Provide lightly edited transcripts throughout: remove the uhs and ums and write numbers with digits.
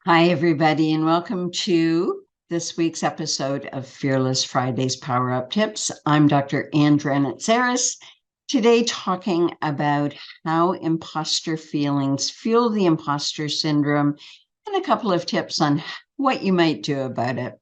Hi, everybody, and welcome to this week's episode of Fearless Fridays Power Up Tips. I'm Dr. Dranitsaris, today talking about how imposter feelings fuel the imposter syndrome and a couple of tips on what you might do about it.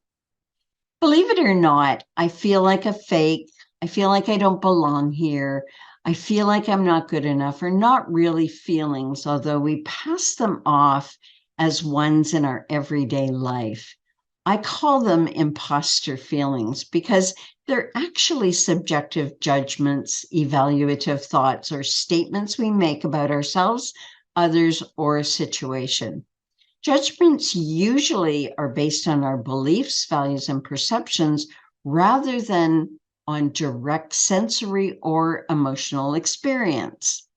Believe it or not, I feel like a fake. I feel like I don't belong here. I feel like I'm not good enough, or not really feelings, although we pass them off as ones in our everyday life. I call them imposter feelings because they're actually subjective judgments, evaluative thoughts, or statements we make about ourselves, others, or a situation. Judgments usually are based on our beliefs, values, and perceptions rather than on direct sensory or emotional experience.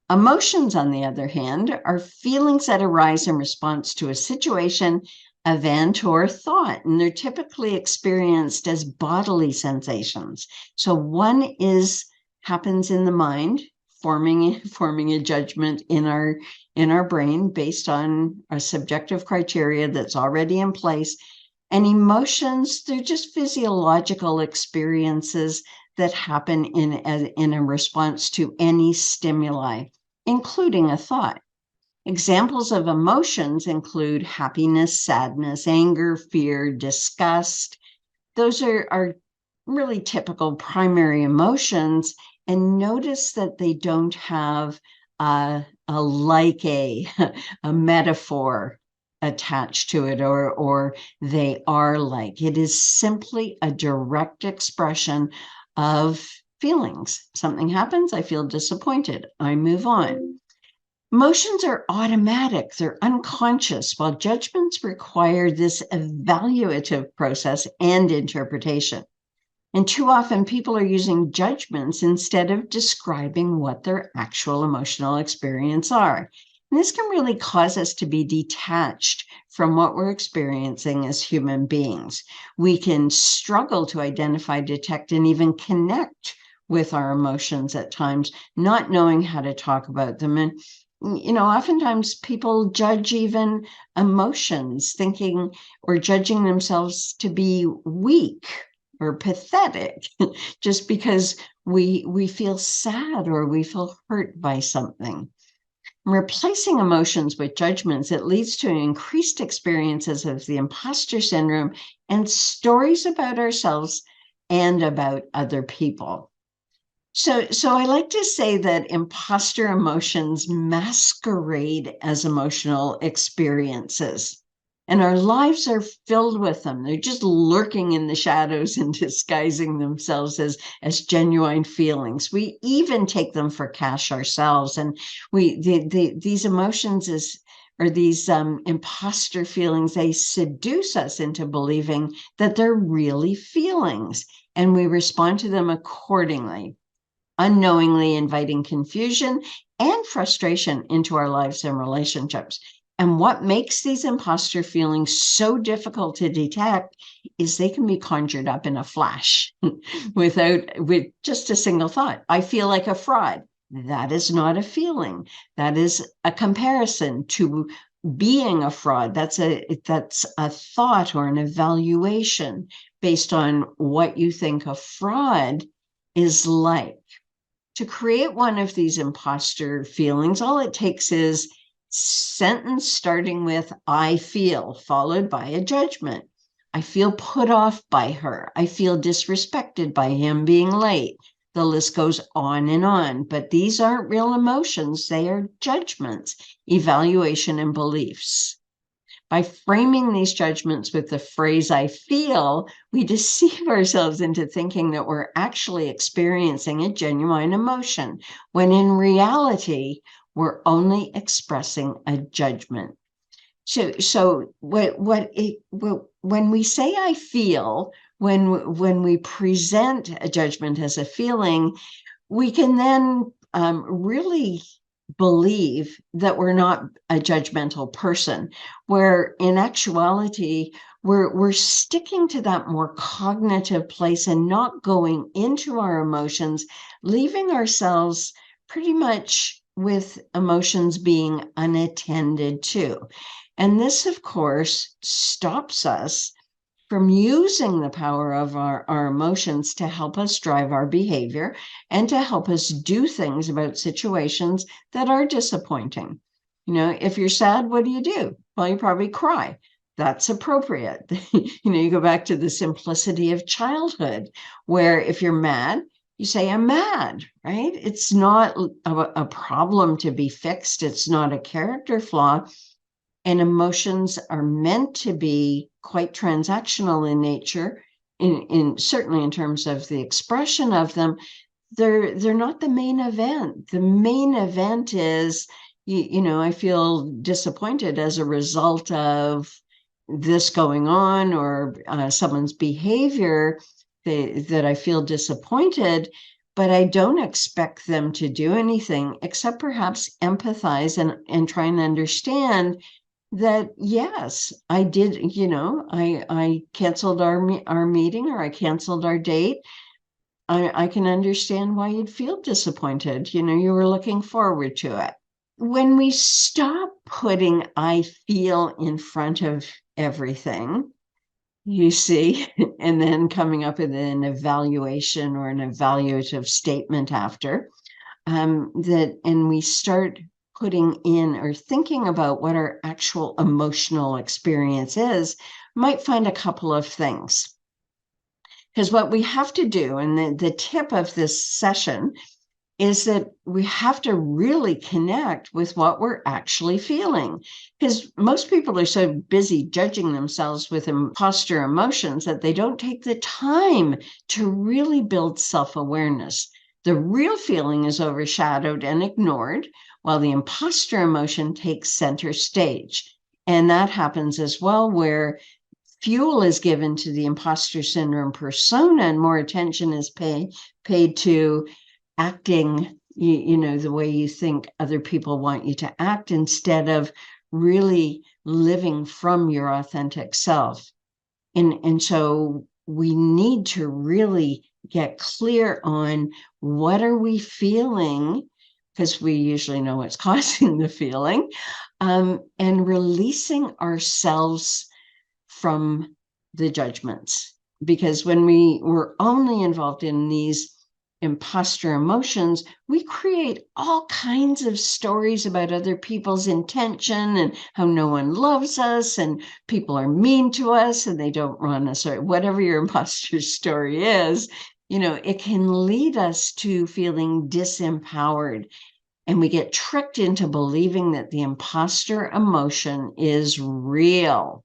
Emotions, on the other hand, are feelings that arise in response to a situation, event, or thought, and they're typically experienced as bodily sensations. So one happens in the mind, forming a judgment in our brain based on a subjective criteria that's already in place. And emotions, they're just physiological experiences that happen in a response to any stimuli, including a thought. Examples of emotions include happiness, sadness, anger, fear, disgust. Those are really typical primary emotions. And notice that they don't have a metaphor attached to it, or they are like. It is simply a direct expression of feelings. Something happens, I feel disappointed, I move on. Emotions are automatic, they're unconscious, while judgments require this evaluative process and interpretation. And too often people are using judgments instead of describing what their actual emotional experience are. And this can really cause us to be detached from what we're experiencing as human beings. We can struggle to identify, detect, and even connect with our emotions at times, not knowing how to talk about them. And oftentimes people judge even emotions, thinking or judging themselves to be weak or pathetic just because we feel sad or we feel hurt by something. Replacing emotions with judgments, it leads to increased experiences of the imposter syndrome and stories about ourselves and about other people. So I like to say that imposter emotions masquerade as emotional experiences. And our lives are filled with them. They're just lurking in the shadows and disguising themselves as genuine feelings. We even take them for cash ourselves. And these emotions these imposter feelings, they seduce us into believing that they're really feelings, and we respond to them accordingly, unknowingly inviting confusion and frustration into our lives and relationships. And what makes these imposter feelings so difficult to detect is they can be conjured up in a flash with just a single thought. I feel like a fraud. That is not a feeling. That is a comparison to being a fraud. That's a thought or an evaluation based on what you think a fraud is like. To create one of these imposter feelings, all it takes is sentence starting with I feel, followed by a judgment. I feel put off by her. I feel disrespected by him being late. The list goes on, but these aren't real emotions. They are judgments, evaluation, and beliefs. By framing these judgments with the phrase I feel, we deceive ourselves into thinking that we're actually experiencing a genuine emotion, when in reality, we're only expressing a judgment. So when we say I feel, when we present a judgment as a feeling, we can then really believe that we're not a judgmental person, where in actuality, we're sticking to that more cognitive place and not going into our emotions, leaving ourselves pretty much with emotions being unattended to. And this, of course, stops us from using the power of our emotions to help us drive our behavior and to help us do things about situations that are disappointing. If you're sad, what do? Well, you probably cry. That's appropriate. You go back to the simplicity of childhood, where if you're mad, you say, I'm mad, right? It's not a problem to be fixed. It's not a character flaw. And emotions are meant to be quite transactional in nature, in certainly in terms of the expression of them. They're not the main event. The main event is, I feel disappointed as a result of this going on, or someone's behavior that I feel disappointed, but I don't expect them to do anything except perhaps empathize and try and understand that, yes, I did, I canceled our meeting, or I canceled our date. I can understand why you'd feel disappointed. You were looking forward to it. When we stop putting I feel in front of everything, you see, and then coming up with an evaluation or an evaluative statement after, and we start putting in or thinking about what our actual emotional experience is, might find a couple of things. Because what we have to do, and the tip of this session, is that we have to really connect with what we're actually feeling. Because most people are so busy judging themselves with imposter emotions that they don't take the time to really build self-awareness. The real feeling is overshadowed and ignored, while the imposter emotion takes center stage. And that happens as well, where fuel is given to the imposter syndrome persona and more attention is paid to acting, the way you think other people want you to act, instead of really living from your authentic self. And so we need to really get clear on what are we feeling, because we usually know what's causing the feeling, and releasing ourselves from the judgments. Because when we were only involved in these imposter emotions, we create all kinds of stories about other people's intention and how no one loves us and people are mean to us and they don't run us, or whatever your imposter story is. It can lead us to feeling disempowered, and we get tricked into believing that the imposter emotion is real.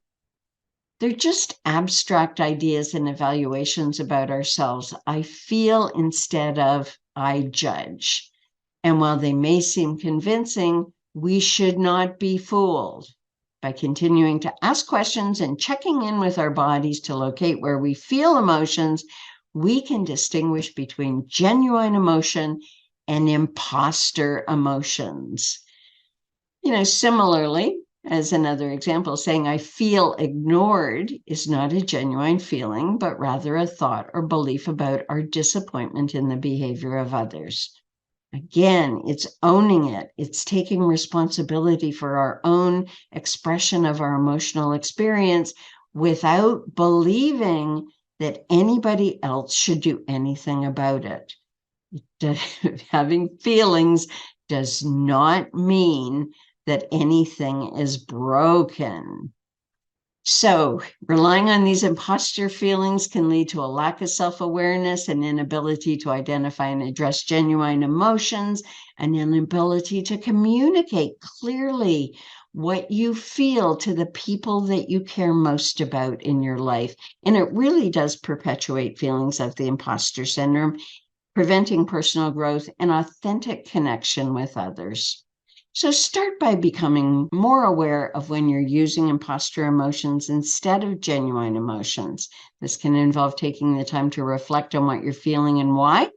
They're just abstract ideas and evaluations about ourselves. I feel instead of I judge. And while they may seem convincing, we should not be fooled. By continuing to ask questions and checking in with our bodies to locate where we feel emotions, we can distinguish between genuine emotion and imposter emotions. Similarly, as another example, saying I feel ignored is not a genuine feeling, but rather a thought or belief about our disappointment in the behavior of others. Again, it's owning it. It's taking responsibility for our own expression of our emotional experience without believing that anybody else should do anything about it. Having feelings does not mean that anything is broken. So, relying on these imposter feelings can lead to a lack of self-awareness, an inability to identify and address genuine emotions, an inability to communicate clearly what you feel to the people that you care most about in your life. And it really does perpetuate feelings of the imposter syndrome, preventing personal growth and authentic connection with others. So start by becoming more aware of when you're using imposter emotions instead of genuine emotions. This can involve taking the time to reflect on what you're feeling and why.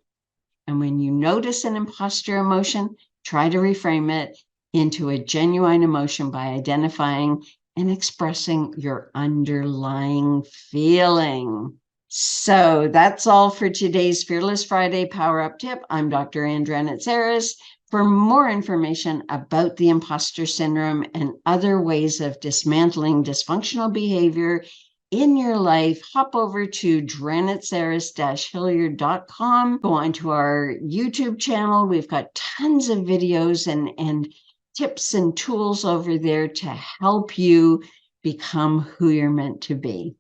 And when you notice an imposter emotion, try to reframe it into a genuine emotion by identifying and expressing your underlying feeling. So that's all for today's Fearless Friday Power Up Tip. I'm Dr. Dranitsaris. For more information about the imposter syndrome and other ways of dismantling dysfunctional behavior in your life, hop over to Dranitsaris-Hilliard.com. Go on to our YouTube channel. We've got tons of videos and tips and tools over there to help you become who you're meant to be.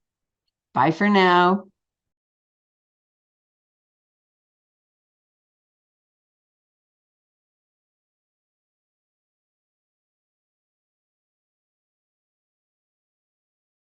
Bye for now.